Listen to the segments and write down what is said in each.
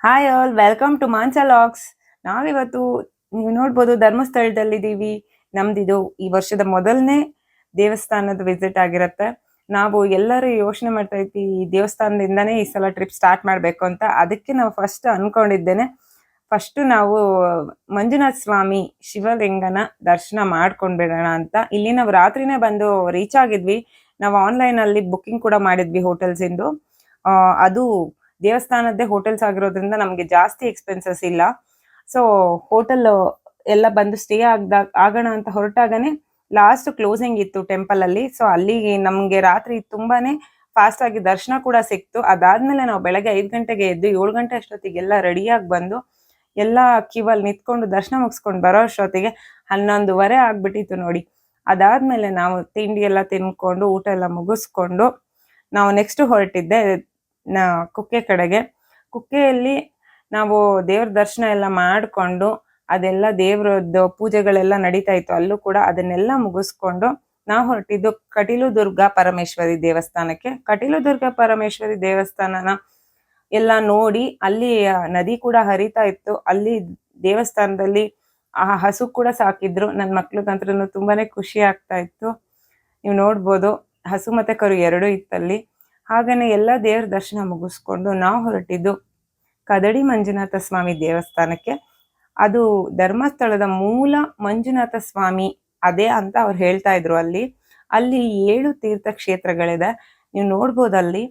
Hi all, welcome to Mansa logs. ನಾವಿವತ್ತು ನೀವು ನೋಡ್ಬೋದು ಧರ್ಮಸ್ಥಳದಲ್ಲಿದ್ದೀವಿ. ನಮ್ದಿದು ಈ ವರ್ಷದ ಮೊದಲನೇ ದೇವಸ್ಥಾನದ ವಿಸಿಟ್ ಆಗಿರುತ್ತೆ. ನಾವು ಎಲ್ಲರೂ ಯೋಚನೆ ಮಾಡ್ತಾ ಇದ್ವಿ ಈ ದೇವಸ್ಥಾನದಿಂದನೇ ಈ ಸಲ ಟ್ರಿಪ್ ಸ್ಟಾರ್ಟ್ ಮಾಡಬೇಕು ಅಂತ. ಅದಕ್ಕೆ ನಾವು ಫಸ್ಟ್ ಅನ್ಕೊಂಡಿದ್ದೇನೆ, ಫಸ್ಟ್ ನಾವು ಮಂಜುನಾಥ ಸ್ವಾಮಿ ಶಿವಲಿಂಗನ ದರ್ಶನ ಮಾಡ್ಕೊಂಡ್ಬಿಡೋಣ ಅಂತ. ಇಲ್ಲಿ ನಾವು ರಾತ್ರಿನೇ ಬಂದು ರೀಚ್ ಆಗಿದ್ವಿ. ನಾವು ಆನ್ಲೈನ್ ಅಲ್ಲಿ ಬುಕ್ಕಿಂಗ್ ಕೂಡ ಮಾಡಿದ್ವಿ ಹೋಟೆಲ್ಸ್ ಇಂದು. ಅದು ದೇವಸ್ಥಾನದ್ದೇ ಹೋಟೆಲ್ಸ್ ಆಗಿರೋದ್ರಿಂದ ನಮ್ಗೆ ಜಾಸ್ತಿ ಎಕ್ಸ್ಪೆನ್ಸಸ್ ಇಲ್ಲ. ಸೊ ಹೋಟೆಲ್ ಎಲ್ಲ ಬಂದು ಸ್ಟೇ ಆಗೋಣ ಅಂತ ಹೊರಟಾಗನೆ ಲಾಸ್ಟ್ ಕ್ಲೋಸಿಂಗ್ ಇತ್ತು ಟೆಂಪಲ್ ಅಲ್ಲಿ. ಸೊ ಅಲ್ಲಿಗೆ ನಮ್ಗೆ ರಾತ್ರಿ ತುಂಬಾನೇ ಫಾಸ್ಟ್ ಆಗಿ ದರ್ಶನ ಕೂಡ ಸಿಕ್ತು. ಅದಾದ್ಮೇಲೆ ನಾವು ಬೆಳಗ್ಗೆ 5 ಗಂಟೆಗೆ ಎದ್ದು 7 ಗಂಟೆ ಅಷ್ಟೊತ್ತಿಗೆಲ್ಲ ರೆಡಿಯಾಗಿ ಬಂದು ಎಲ್ಲ ಕ್ಯೂವಲ್ಲಿ ನಿಂತ್ಕೊಂಡು ದರ್ಶನ ಮುಗಿಸ್ಕೊಂಡು ಬರೋ ಅಷ್ಟೊತ್ತಿಗೆ 11:30 ಆಗ್ಬಿಟ್ಟಿತ್ತು ನೋಡಿ. ಅದಾದ್ಮೇಲೆ ನಾವು ತಿಂಡಿ ಎಲ್ಲ ತಿನ್ಕೊಂಡು ಊಟ ಎಲ್ಲ ಮುಗಿಸ್ಕೊಂಡು ನಾವು ನೆಕ್ಸ್ಟ್ ಹೊರಟಿದ್ದೆ ಕುಕ್ಕೆ ಕಡೆಗೆ. ಕುಕ್ಕೆಯಲ್ಲಿ ನಾವು ದೇವ್ರ ದರ್ಶನ ಎಲ್ಲ ಮಾಡಿಕೊಂಡು ಅದೆಲ್ಲ ದೇವ್ರದ್ದು ಪೂಜೆಗಳೆಲ್ಲ ನಡೀತಾ ಇತ್ತು. ಅಲ್ಲೂ ಕೂಡ ಅದನ್ನೆಲ್ಲ ಮುಗಿಸ್ಕೊಂಡು ನಾವು ಹೊರಟಿದ್ದು ಕಟೀಲು ದುರ್ಗಾ ಪರಮೇಶ್ವರಿ ದೇವಸ್ಥಾನಕ್ಕೆ. ಕಟೀಲು ದುರ್ಗಾ ಪರಮೇಶ್ವರಿ ದೇವಸ್ಥಾನನ ಎಲ್ಲ ನೋಡಿ, ಅಲ್ಲಿ ನದಿ ಕೂಡ ಹರಿತಾ ಇತ್ತು. ಅಲ್ಲಿ ದೇವಸ್ಥಾನದಲ್ಲಿ ಆ ಹಸು ಕೂಡ ಸಾಕಿದ್ರು. ನನ್ನ ಮಕ್ಳಿಗಂತೂ ತುಂಬಾನೇ ಖುಷಿ ಆಗ್ತಾ ಇತ್ತು. ನೀವು ನೋಡ್ಬೋದು, ಹಸು ಮತ್ತೆ ಕರು ಎರಡೂ ಇತ್ತಲ್ಲಿ. ಹಾಗೇನೆ ಎಲ್ಲ ದೇವ್ರ ದರ್ಶನ ಮುಗಿಸ್ಕೊಂಡು ನಾವು ಹೊರಟಿದ್ದು ಕದಡಿ ಮಂಜುನಾಥ ಸ್ವಾಮಿ ದೇವಸ್ಥಾನಕ್ಕೆ. ಅದು ಧರ್ಮಸ್ಥಳದ ಮೂಲ ಮಂಜುನಾಥ ಸ್ವಾಮಿ ಅದೇ ಅಂತ ಅವ್ರು ಹೇಳ್ತಾ ಇದ್ರು. ಅಲ್ಲಿ 7 ತೀರ್ಥ ಕ್ಷೇತ್ರಗಳಿದೆ. ನೀವು ನೋಡ್ಬೋದಲ್ಲಿ.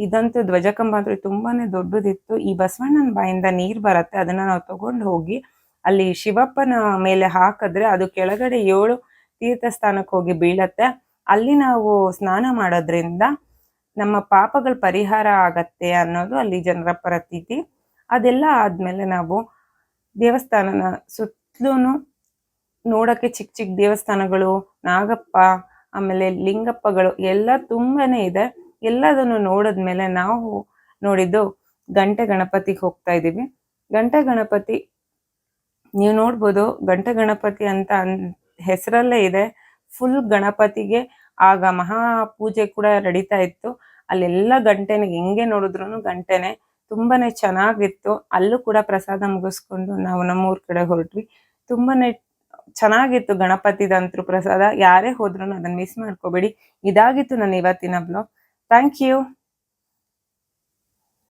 ಇದಂತೂ ಧ್ವಜಕಂಬ ಅಂದ್ರೆ ತುಂಬಾನೇ ದೊಡ್ಡದಿತ್ತು. ಈ ಬಸವಣ್ಣನ ಬಾಯಿಂದ ನೀರ್ ಬರತ್ತೆ, ಅದನ್ನ ನಾವು ತಗೊಂಡು ಹೋಗಿ ಅಲ್ಲಿ ಶಿವಪ್ಪನ ಮೇಲೆ ಹಾಕಿದ್ರೆ ಅದು ಕೆಳಗಡೆ 7 ತೀರ್ಥ ಸ್ಥಾನಕ್ಕೆ ಹೋಗಿ ಬೀಳತ್ತೆ. ಅಲ್ಲಿ ನಾವು ಸ್ನಾನ ಮಾಡೋದ್ರಿಂದ ನಮ್ಮ ಪಾಪಗಳ ಪರಿಹಾರ ಆಗತ್ತೆ ಅನ್ನೋದು ಅಲ್ಲಿ ಜನರ ಪ್ರತೀತಿ. ಅದೆಲ್ಲ ಆದ್ಮೇಲೆ ನಾವು ದೇವಸ್ಥಾನನ ಸುತ್ತಲೂ ನೋಡಕ್ಕೆ ಚಿಕ್ಕ ಚಿಕ್ಕ ದೇವಸ್ಥಾನಗಳು, ನಾಗಪ್ಪ, ಆಮೇಲೆ ಲಿಂಗಪ್ಪಗಳು ಎಲ್ಲ ತುಂಬಾನೇ ಇದೆ. ಎಲ್ಲದನ್ನು ನೋಡಿದ್ಮೇಲೆ ನಾವು ನೋಡಿದ್ದು ಗಂಟೆ ಗಣಪತಿಗೆ ಹೋಗ್ತಾ ಇದೀವಿ. ಗಂಟೆ ಗಣಪತಿ ನೀವು ನೋಡ್ಬೋದು, ಗಂಟೆ ಗಣಪತಿ ಅಂತ ಹೆಸರಲ್ಲೇ ಇದೆ. ಫುಲ್ ಗಣಪತಿಗೆ ಆಗ ಮಹಾ ಪೂಜೆ ಕೂಡ ನಡೀತಾ ಇತ್ತು. ಅಲ್ಲೆಲ್ಲ ಗಂಟೆನೆ, ಹೆಂಗೆ ನೋಡಿದ್ರು ಗಂಟೆನೆ. ತುಂಬಾನೇ ಚೆನ್ನಾಗಿತ್ತು. ಅಲ್ಲೂ ಕೂಡ ಪ್ರಸಾದ ಮುಗಿಸ್ಕೊಂಡು ನಾವು ನಮ್ಮೂರ್ ಕಡೆ ಹೊರಟ್ವಿ. ತುಂಬಾನೇ ಚೆನ್ನಾಗಿತ್ತು ಗಣಪತಿದಂತ್ರು ಪ್ರಸಾದ. ಯಾರೇ ಹೋದ್ರು ಅದನ್ನ ಮಿಸ್ ಮಾಡ್ಕೋಬೇಡಿ. ಇದಾಗಿತ್ತು ನನ್ನ ಇವತ್ತಿನ ಬ್ಲಾಗ್. Thank you.